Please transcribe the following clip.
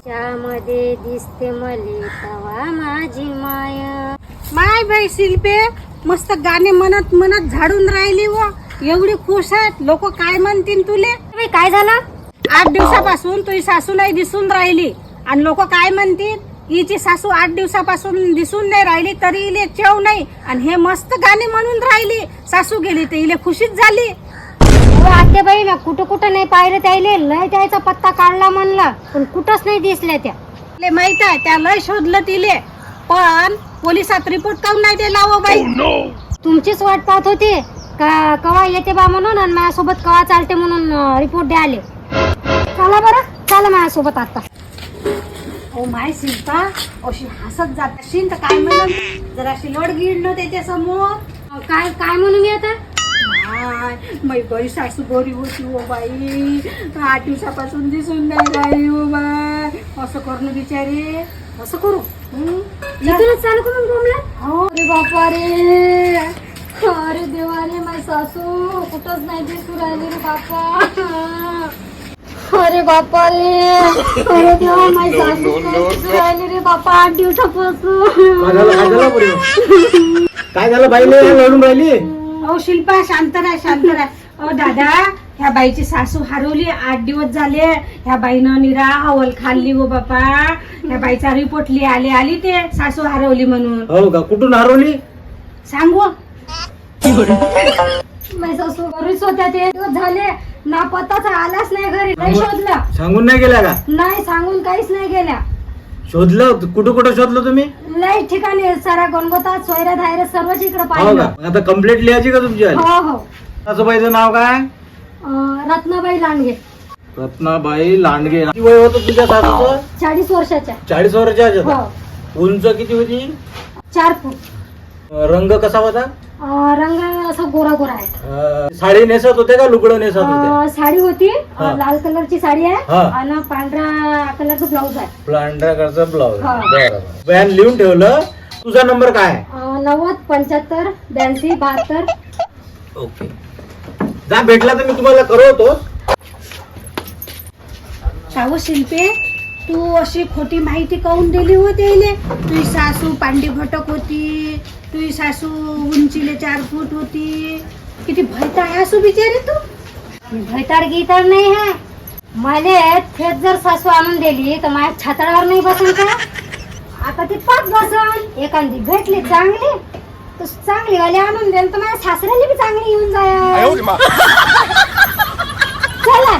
त्यामध्ये दिसते मले तवा माझी माया. माय बाई शिल्पे मस्त गाणे म्हणत म्हणत झाडून राहिली व एवढी खुश आहेत. लोक काय म्हणतील तुले? बाई, काय झालं? 8 दिवसापासून तुझी सासू नाही दिसून राहिली आणि लोक काय म्हणतील? हिची सासू 8 दिवसापासून दिसून नाही राहिली तरी इले चव नाही आणि हे मस्त गाणे म्हणून राहिली. सासू गेली तर इले खुशीच झाली. आत्या बाई, मी कुठं नाही पाहिलं त्याले. लय त्याचा पत्ता काढला म्हणला पण कुठंच नाही दिसल्या त्या. ले माहित आहे त्या लय शोधलं तिले पण पोलिसात रिपोर्ट काऊन नाही दिला व बाई? तुमचीच वाट पाहत होते का कवा येते बा म्हणून आणि माझ्यासोबत कवा चालते म्हणून रिपोर्ट द्यायले. चला बरं, चला माझ्यासोबत आता. ओ माय शिल्पा, अशी हसत जात असेल तर काय म्हणून जरा अशी लढ गिळणं त्याच्या समोर. काय काय म्हणून मी आता? मै बरी सासू बरी होती हो बाई, 8 दिवसापासून दिसून नाही राहिली हो बाय. असं करणं बिचारे, असं करू. इथूनच चालू करून बोमला. हो अरे बापा रे, अरे देवाने माझी सासू कुठंच नाही दिसू राहिली रे बापा. अरे बापा रे, अरे देवा माझी सासू नाही दिसू राहिली रे बापा 8 दिवसापासून. काय झालं बाईले लढून राहिली? अहो शिल्पा, शांत राह शांत राह. अहो दादा, ह्या बाईची सासू हरवली. 8 दिवस झाले. ह्या बाईनं निरा हवल खाल्ली हो बापा. ह्या बाईचा रिपोर्ट आली ते सासू हरवली म्हणून. हो का? कुठून हरवली? सांगू? माझी सासू घरीच होत्या. ते दिवस झाले ना पत्ताच आलाच नाही घरी. नाही शोधला. सांगून नाही गेल्या का? नाही सांगून काहीच नाही गेल्या. शोधलं? कुठं शोधलं तुम्ही? लय ठिकाणी सारा गणगोतात सोयऱ्या धायऱ्या सर्वच इकडे हो पाहिलं. का? मग आता कंप्लेंट लिहायची का तुमची? हो हो. सासूबाईचं नाव काय? रत्नाबाई लांडगे. रत्नाबाई लांडगे. किती वय होतं तुझ्या सासूचं? 40 वर्षाच्या. 40 वर्षाच्या हो. होत्या. उंच किती होती? 4 फूट. रंग कसा होता? रंग असा गोरा गोरा आहे. साडी नेसत होते का लुगडं नेसत होते? साडी होती. हा. लाल कलरची साडी आहे हा. आणि पांढरा कलरचं ब्लाऊज आहे. पांढऱ्या कलरचा ब्लाऊज. हा. बरं. बॅन लिहून ठेवलं. तुझा नंबर काय आहे? 90 75 82 72. ओके. जा भेटला तर मी तुम्हाला करवतो. सावं शिल्पे, तू अशी खोटी माहिती काऊन दिली होती इले? तुझी सासू पांडी भटक होती. तुझी सासू उंचीले 4 फूट होती. किती भयता सासू बिचारी तू. भैताड गीताड नाही आहे. मला थेट जर सासू आणून दिली तर माझ्या छाताडावर नाही बसून का? आता ती 5 बसन. एखादी भेटली चांगली तर चांगली वाली आणून देईल तर माझ्या सासऱ्याला बी चांगली येऊन जाय. चला